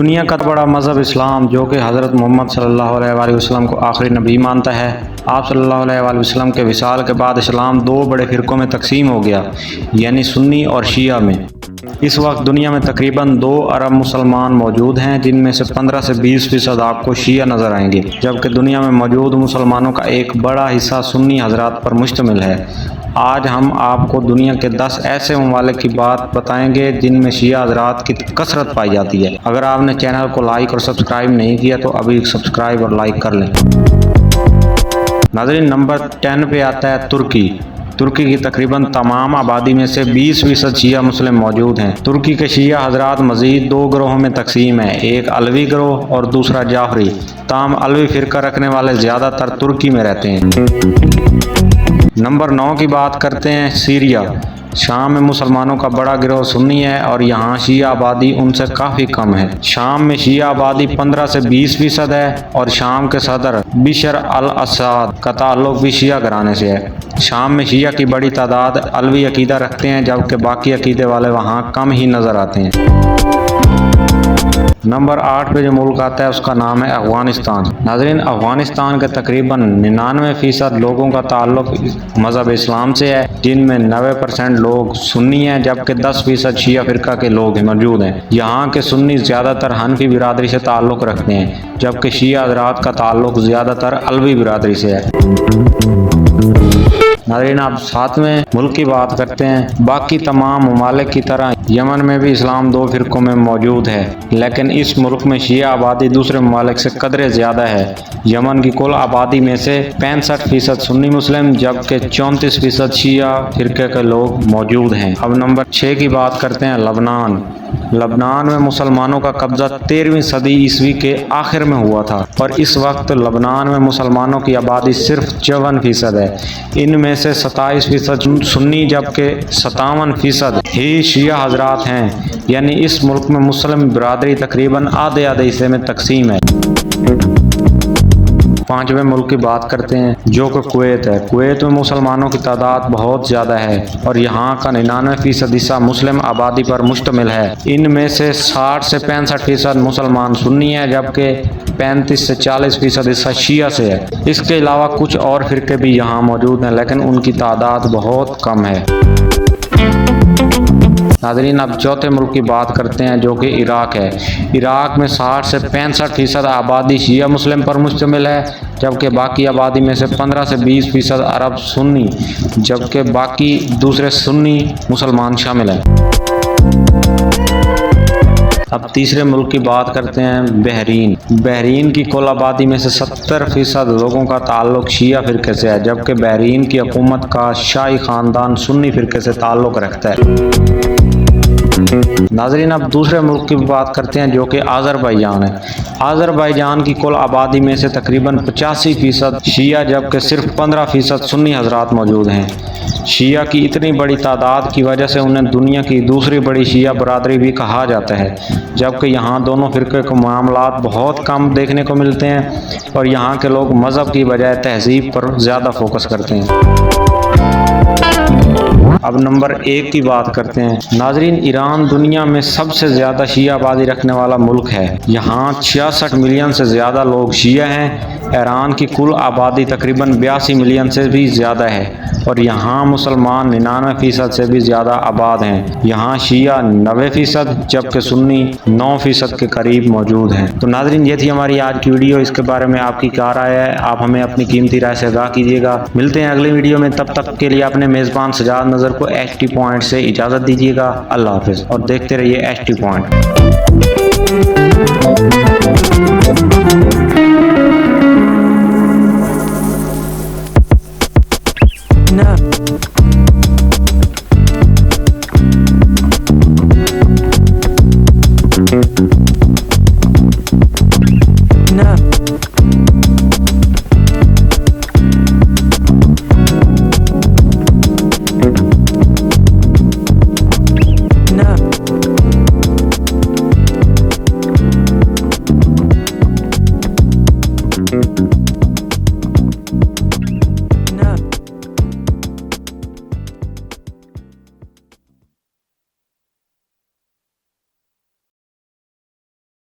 دنیا کا بڑا مذہب اسلام جو کہ حضرت محمد صلی اللہ علیہ وآلہ وسلم کو آخری نبی مانتا ہے، آپ صلی اللہ علیہ وآلہ وسلم کے وصال کے بعد اسلام دو بڑے فرقوں میں تقسیم ہو گیا، یعنی سنی اور شیعہ میں۔ اس وقت دنیا میں تقریباً 2 ارب مسلمان موجود ہیں، جن میں سے 15 سے 20% آپ کو شیعہ نظر آئیں گے، جبکہ دنیا میں موجود مسلمانوں کا ایک بڑا حصہ سنی حضرات پر مشتمل ہے۔ آج ہم آپ کو دنیا کے 10 ایسے ممالک کی بات بتائیں گے جن میں شیعہ حضرات کی کثرت پائی جاتی ہے۔ اگر آپ نے چینل کو لائک اور سبسکرائب نہیں کیا تو ابھی سبسکرائب اور لائک کر لیں۔ ناظرین، نمبر 10 پہ آتا ہے ترکی۔ ترکی کی تقریباً تمام آبادی میں سے 20% شیعہ مسلم موجود ہیں۔ ترکی کے شیعہ حضرات مزید 2 گروہوں میں تقسیم ہیں، ایک علوی گروہ اور دوسرا جعفری۔ تاہم علوی فرقہ رکھنے والے زیادہ تر ترکی میں رہتے ہیں۔ نمبر 9 کی بات کرتے ہیں سیریا۔ شام میں مسلمانوں کا بڑا گروہ سنی ہے اور یہاں شیعہ آبادی ان سے کافی کم ہے۔ شام میں شیعہ آبادی 15 سے 20% ہے اور شام کے صدر بشر الاسد کا تعلق بھی شیعہ گھرانے سے ہے۔ شام میں شیعہ کی بڑی تعداد علوی عقیدہ رکھتے ہیں، جبکہ باقی عقیدے والے وہاں کم ہی نظر آتے ہیں۔ نمبر 8 پہ جو ملک آتا ہے اس کا نام ہے افغانستان۔ ناظرین، افغانستان کے تقریباً 99% لوگوں کا تعلق مذہب اسلام سے ہے، جن میں 90% لوگ سنی ہیں، جبکہ 10% شیعہ فرقہ کے لوگ موجود ہیں۔ یہاں کے سنی زیادہ تر حنفی برادری سے تعلق رکھتے ہیں، جبکہ شیعہ حضرات کا تعلق زیادہ تر علوی برادری سے ہے۔ ناظرین، آپ 7ویں ملک کی بات کرتے ہیں۔ باقی تمام ممالک کی طرح یمن میں بھی اسلام 2 فرقوں میں موجود ہے، لیکن اس ملک میں شیعہ آبادی دوسرے ممالک سے قدرے زیادہ ہے۔ یمن کی کل آبادی میں سے 65% سنی مسلم، جبکہ 34% شیعہ فرقے کے لوگ موجود ہیں۔ اب نمبر 6 کی بات کرتے ہیں لبنان۔ لبنان میں مسلمانوں کا قبضہ 13ویں صدی عیسوی کے آخر میں ہوا تھا اور اس وقت لبنان میں مسلمانوں کی آبادی صرف 54% ہے۔ ان میں سے 27% سنی جبکہ 57% ہی شیعہ حضرات ہیں، یعنی اس ملک میں مسلم برادری تقریباً آدھے حصے میں تقسیم ہے۔ 5ویں ملک کی بات کرتے ہیں جو کہ کویت ہے۔ کویت میں مسلمانوں کی تعداد بہت زیادہ ہے اور یہاں کا 99% حصہ مسلم آبادی پر مشتمل ہے۔ ان میں سے 60 سے 65% مسلمان سنی ہیں، جبکہ 35 سے 40% حصہ شیعہ سے ہے۔ اس کے علاوہ کچھ اور فرقے بھی یہاں موجود ہیں، لیکن ان کی تعداد بہت کم ہے۔ ناظرین، اب 4تھے ملک کی بات کرتے ہیں جو کہ عراق ہے۔ عراق میں 60 سے 65% آبادی شیعہ مسلم پر مشتمل ہے، جبکہ باقی آبادی میں سے 15 سے 20% عرب سنی، جبکہ باقی دوسرے سنی مسلمان شامل ہیں۔ اب تیسرے ملک کی بات کرتے ہیں بحرین۔ بحرین کی کل آبادی میں سے 70% لوگوں کا تعلق شیعہ فرقے سے ہے، جبکہ بحرین کی حکومت کا شاہی خاندان سنی فرقے سے تعلق رکھتا ہے۔ ناظرین، اب دوسرے ملک کی بات کرتے ہیں جو کہ آذربائیجان ہے۔ آذربائیجان کی کل آبادی میں سے تقریباً 85% شیعہ، جبکہ صرف 15% سنی حضرات موجود ہیں۔ شیعہ کی اتنی بڑی تعداد کی وجہ سے انہیں دنیا کی دوسری بڑی شیعہ برادری بھی کہا جاتا ہے، جبکہ یہاں دونوں فرقے کے معاملات بہت کم دیکھنے کو ملتے ہیں اور یہاں کے لوگ مذہب کی بجائے تہذیب پر زیادہ فوکس کرتے ہیں۔ اب نمبر 1 کی بات کرتے ہیں۔ ناظرین، ایران دنیا میں سب سے زیادہ شیعہ آبادی رکھنے والا ملک ہے۔ یہاں 66 ملین سے زیادہ لوگ شیعہ ہیں۔ ایران کی کل آبادی تقریباً 82 ملین سے بھی زیادہ ہے اور یہاں مسلمان 99% سے بھی زیادہ آباد ہیں۔ یہاں شیعہ 90%، جبکہ سنی 9% کے قریب موجود ہیں۔ تو ناظرین، یہ تھی ہماری آج کی ویڈیو۔ اس کے بارے میں آپ کی کیا رائے ہے؟ آپ ہمیں اپنی قیمتی رائے سے آگاہ کیجیے گا۔ ملتے ہیں اگلی ویڈیو میں، تب تک کے لیے اپنے میزبان سجاد نظر کو ایچ ٹی پوائنٹ سے اجازت دیجیے گا۔ اللہ حافظ اور دیکھتے رہیے ایچ ٹی پوائنٹ۔